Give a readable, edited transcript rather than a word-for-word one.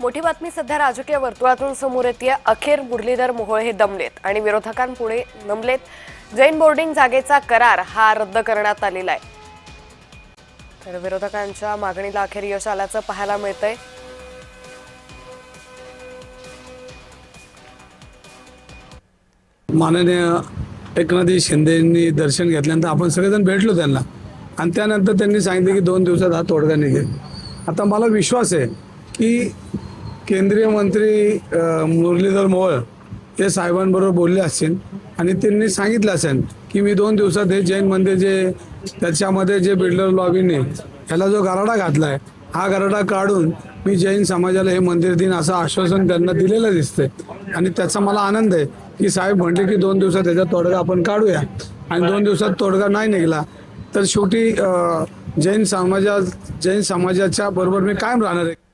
मोठी बातमी सध्या राजकीय वर्तुळातून समोर येते। अखेर मुरलीधर मोहोळ हे दमलेत आणि विरोधकांपुढे नमलेत। जैन बोर्डिंग जागेचा करार हा रद्द करण्यात आलेला आहे। तर विरोधकांच्या मागणीला अखेर यश आल्याचं पाहायला मिळतंय। माननीय एकनाथ शिंदे यांनी दर्शन घेतल्यानंतर आपण सगळेजण भेटलो त्यांना आणि त्यानंतर त्यांनी सांगितले की 2 दिवसात हा तोडगा निघेल। आता मला विश्वास आहे की केंद्रीय मंत्री मुरलीधर मोहोळ हे साहेबांबरोबर बोलले असतील आणि त्यांनी सांगितलं असेल की मी 2 दिवसात हे जैन मंदिर जे त्याच्यामध्ये जे बिल्डर लॉबीने ह्याला जो गराडा घातला आहे हा गराडा काढून मी जैन समाजाला हे मंदिर देईन असं आश्वासन त्यांना दिलेलं दिसतंय आणि त्याचा मला आनंद आहे की साहेब म्हटले की 2 दिवसात त्याचा तोडगा आपण काढूया आणि 2 दिवसात तोडगा नाही निघाला तर शेवटी जैन समाजाच्या बरोबर मी कायम राहणार आहे।